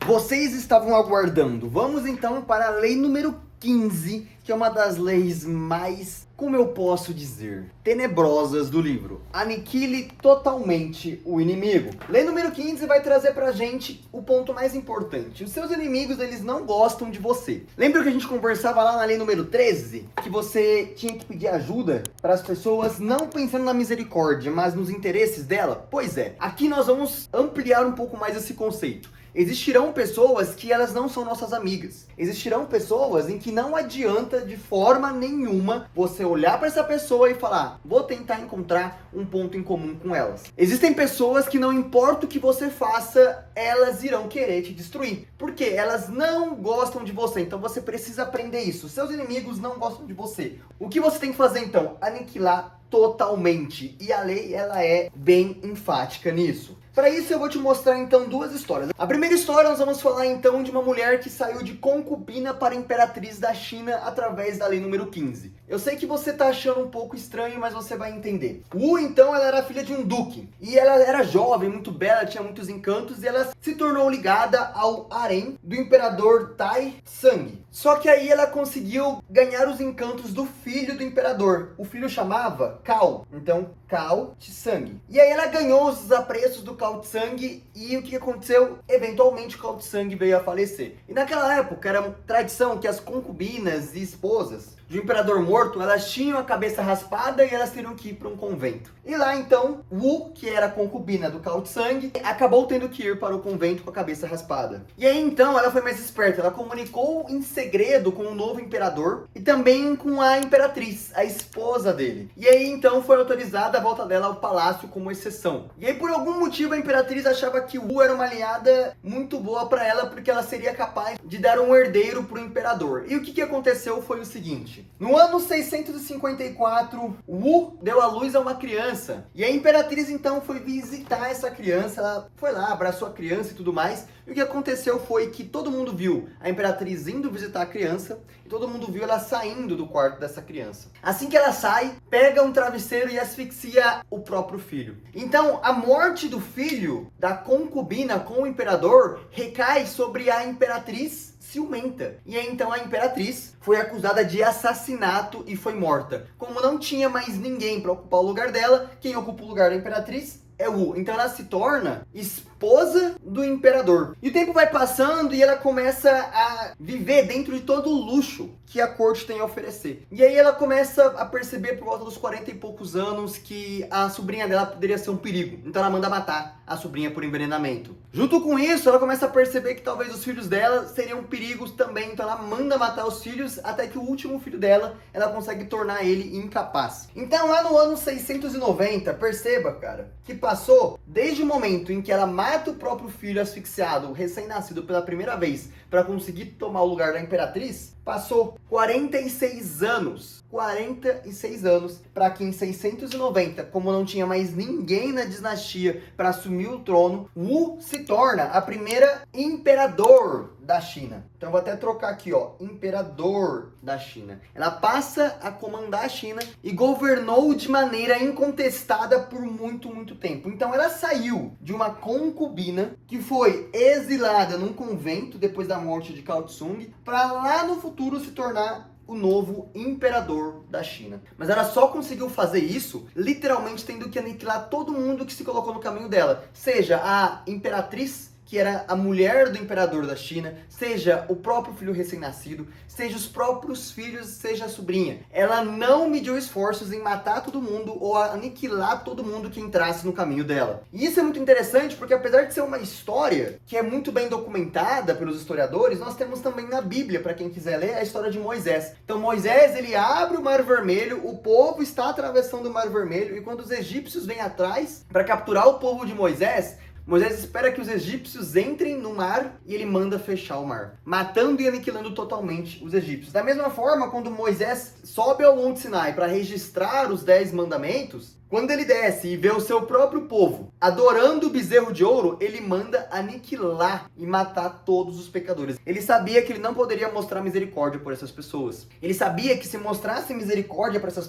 Vocês estavam aguardando. Vamos então para a lei número 15, que é uma das leis mais, como eu posso dizer, tenebrosas do livro. Aniquile totalmente o inimigo. Lei número 15 vai trazer pra gente o ponto mais importante. Os seus inimigos, eles não gostam de você. Lembra que a gente conversava lá na lei número 13? Que você tinha que pedir ajuda para as pessoas não pensando na misericórdia, mas nos interesses dela? Pois é, aqui nós vamos ampliar um pouco mais esse conceito. Existirão pessoas que elas não são nossas amigas. Existirão pessoas em que não adianta de forma nenhuma você olhar para essa pessoa e falar, vou tentar encontrar um ponto em comum com elas. Existem pessoas que não importa o que você faça, elas irão querer te destruir. Porque elas não gostam de você. Então você precisa aprender isso. Seus inimigos não gostam de você. O que você tem que fazer então? Aniquilar totalmente. E a lei, ela é bem enfática nisso. Para isso eu vou te mostrar então duas histórias. A primeira história nós vamos falar então de uma mulher que saiu de concubina para imperatriz da China através da lei número 15. Eu sei que você tá achando um pouco estranho, mas você vai entender. Wu então, ela era filha de um duque. E ela era jovem, muito bela, tinha muitos encantos e ela se tornou ligada ao harém do imperador Tai Sang. Só que aí ela conseguiu ganhar os encantos do filho do imperador. O filho chamava Cao. Então, Cao Tsang. E aí ela ganhou os apreços do Cao Tsang e o que aconteceu? Eventualmente o Cao Tsang veio a falecer. E naquela época era tradição que as concubinas e esposas de um imperador morto, elas tinham a cabeça raspada e elas teriam que ir para um convento. E lá então, Wu, que era a concubina do Cao Tsang, acabou tendo que ir para o convento com a cabeça raspada. E aí então ela foi mais esperta, ela comunicou em segredo com o novo imperador e também com a imperatriz, a esposa dele. E aí então foi autorizada a volta dela ao palácio como exceção. E aí por algum motivo a imperatriz achava que Wu era uma aliada muito boa para ela, porque ela seria capaz de dar um herdeiro para o imperador. E o que aconteceu foi o seguinte: no ano 654, Wu deu à luz a uma criança. E a imperatriz então foi visitar essa criança. Ela foi lá, abraçou a criança e tudo mais. E o que aconteceu foi que todo mundo viu a imperatriz indo visitar a criança e todo mundo viu ela saindo do quarto dessa criança. Assim que ela sai, pega um travesseiro e asfixia o próprio filho. Então, a morte do filho da concubina com o imperador recai sobre a imperatriz ciumenta. E aí então a imperatriz foi acusada de assassinato e foi morta. Como não tinha mais ninguém para ocupar o lugar dela, quem ocupa o lugar da imperatriz é Wu. Então ela se torna esposa do imperador. E o tempo vai passando e ela começa a viver dentro de todo o luxo que a corte tem a oferecer. E aí ela começa a perceber por volta dos 40 e poucos anos que a sobrinha dela poderia ser um perigo. Então ela manda matar a sobrinha por envenenamento. Junto com isso, ela começa a perceber que talvez os filhos dela seriam perigos também. Então ela manda matar os filhos até que o último filho dela, ela consegue tornar ele incapaz. Então lá no ano 690, perceba, cara, que passou desde o momento em que ela mata o próprio filho asfixiado, recém-nascido pela primeira vez, para conseguir tomar o lugar da imperatriz, passou 46 anos. 46 anos para que em 690, como não tinha mais ninguém na dinastia para assumir o trono, Wu se torna a primeira imperador da China. Então eu vou até trocar aqui, ó, imperador da China. Ela passa a comandar a China e governou de maneira incontestada por muito tempo. Então ela saiu de uma concubina que foi exilada num convento depois da morte de Cao Tsung para lá no futuro se tornar o novo imperador da China. Mas ela só conseguiu fazer isso literalmente tendo que aniquilar todo mundo que se colocou no caminho dela. Seja a imperatriz, que era a mulher do imperador da China, seja o próprio filho recém-nascido, seja os próprios filhos, seja a sobrinha. Ela não mediu esforços em matar todo mundo ou aniquilar todo mundo que entrasse no caminho dela. E isso é muito interessante porque apesar de ser uma história que é muito bem documentada pelos historiadores, nós temos também na Bíblia, para quem quiser ler, a história de Moisés. Então Moisés, ele abre o Mar Vermelho, o povo está atravessando o Mar Vermelho e quando os egípcios vêm atrás para capturar o povo de Moisés espera que os egípcios entrem no mar e ele manda fechar o mar, matando e aniquilando totalmente os egípcios. Da mesma forma, quando Moisés sobe ao Monte Sinai para registrar os 10 mandamentos, Quando ele desce e vê o seu próprio povo adorando o bezerro de ouro, ele manda aniquilar e matar todos os pecadores. Ele sabia que ele não poderia mostrar misericórdia por essas pessoas. Ele sabia que se mostrasse misericórdia para essas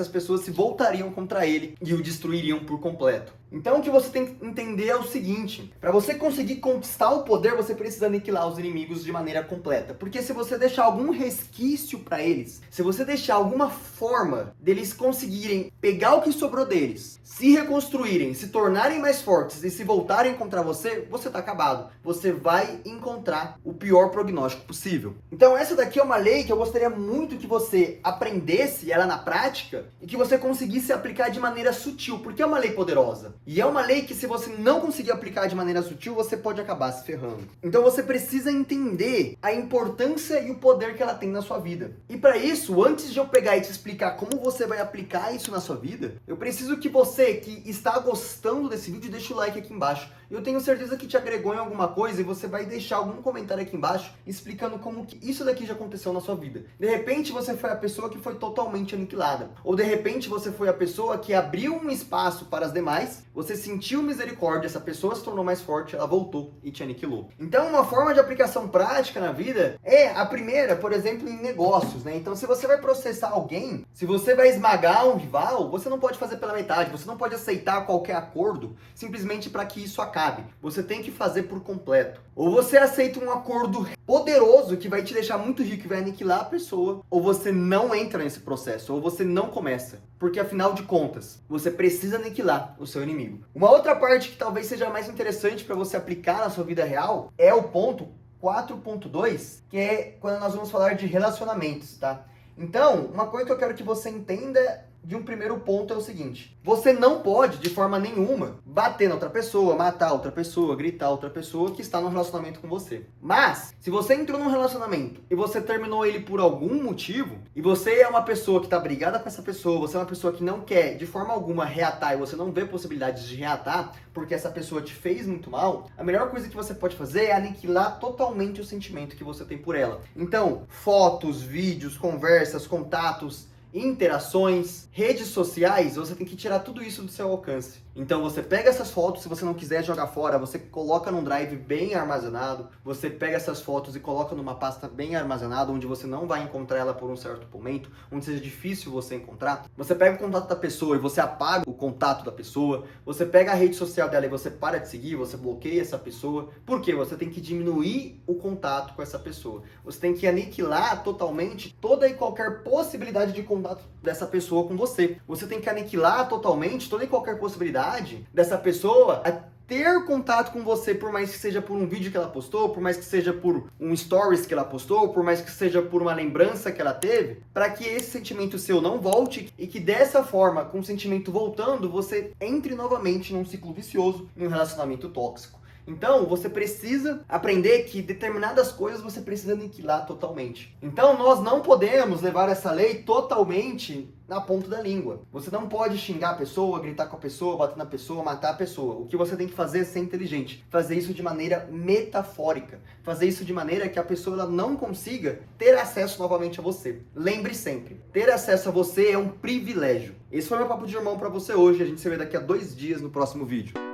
pessoas se voltariam contra ele e o destruiriam por completo. Então o que você tem que entender é o seguinte: para você conseguir conquistar o poder, você precisa aniquilar os inimigos de maneira completa. Porque se você deixar algum resquício para eles, se você deixar alguma forma deles conseguirem pegar o que sobrou deles, se reconstruírem, se tornarem mais fortes e se voltarem contra você, você tá acabado. Você vai encontrar o pior prognóstico possível. Então essa daqui é uma lei que eu gostaria muito que você aprendesse ela na prática e que você conseguisse aplicar de maneira sutil, porque é uma lei poderosa. E é uma lei que, se você não conseguir aplicar de maneira sutil, você pode acabar se ferrando. Então você precisa entender a importância e o poder que ela tem na sua vida. E para isso, antes de eu pegar e te explicar como você vai aplicar isso na sua vida, eu preciso que você que está gostando desse vídeo deixe o like aqui embaixo. Eu tenho certeza que te agregou em alguma coisa e você vai deixar algum comentário aqui embaixo explicando como que isso daqui já aconteceu na sua vida. De repente você foi a pessoa que foi totalmente aniquilada. Ou de repente você foi a pessoa que abriu um espaço para as demais, você sentiu misericórdia, essa pessoa se tornou mais forte, ela voltou e te aniquilou. Então uma forma de aplicação prática na vida é a primeira, por exemplo, em negócios, né? Então se você vai processar alguém, se você vai esmagar um rival, você não pode fazer pela metade, você não pode aceitar qualquer acordo simplesmente para que isso acabe. Você tem que fazer por completo. Ou você aceita um acordo poderoso que vai te deixar muito rico e vai aniquilar a pessoa, ou você não entra nesse processo, ou você não começa. Porque afinal de contas, você precisa aniquilar o seu inimigo. Uma outra parte que talvez seja mais interessante para você aplicar na sua vida real é o ponto 4.2, que é quando nós vamos falar de relacionamentos, tá? Então, uma coisa que eu quero que você entenda de um primeiro ponto é o seguinte: você não pode, de forma nenhuma, bater na outra pessoa, matar outra pessoa, gritar outra pessoa que está num relacionamento com você. Mas, se você entrou num relacionamento e você terminou ele por algum motivo, e você é uma pessoa que está brigada com essa pessoa, você é uma pessoa que não quer, de forma alguma, reatar, e você não vê possibilidades de reatar, porque essa pessoa te fez muito mal, a melhor coisa que você pode fazer é aniquilar totalmente o sentimento que você tem por ela. Então, fotos, vídeos, conversas, contatos, interações, redes sociais, você tem que tirar tudo isso do seu alcance. Então você pega essas fotos, se você não quiser jogar fora, você coloca num drive bem armazenado, você pega essas fotos e coloca numa pasta bem armazenada, onde você não vai encontrar ela por um certo momento, onde seja difícil você encontrar. Você pega o contato da pessoa e você apaga o contato da pessoa, você pega a rede social dela e você para de seguir, você bloqueia essa pessoa. Por quê? Você tem que diminuir o contato com essa pessoa. Você tem que aniquilar totalmente toda e qualquer possibilidade de contato dessa pessoa com você. Você tem que aniquilar totalmente toda e qualquer possibilidade dessa pessoa a ter contato com você, por mais que seja por um vídeo que ela postou, por mais que seja por um stories que ela postou, por mais que seja por uma lembrança que ela teve, para que esse sentimento seu não volte e que dessa forma, com o sentimento voltando, você entre novamente num ciclo vicioso, em um relacionamento tóxico. Então, você precisa aprender que determinadas coisas você precisa aniquilar totalmente. Então, nós não podemos levar essa lei totalmente na ponta da língua. Você não pode xingar a pessoa, gritar com a pessoa, bater na pessoa, matar a pessoa. O que você tem que fazer é ser inteligente. Fazer isso de maneira metafórica. Fazer isso de maneira que a pessoa ela não consiga ter acesso novamente a você. Lembre sempre, ter acesso a você é um privilégio. Esse foi meu papo de irmão pra você hoje. A gente se vê daqui a 2 dias no próximo vídeo.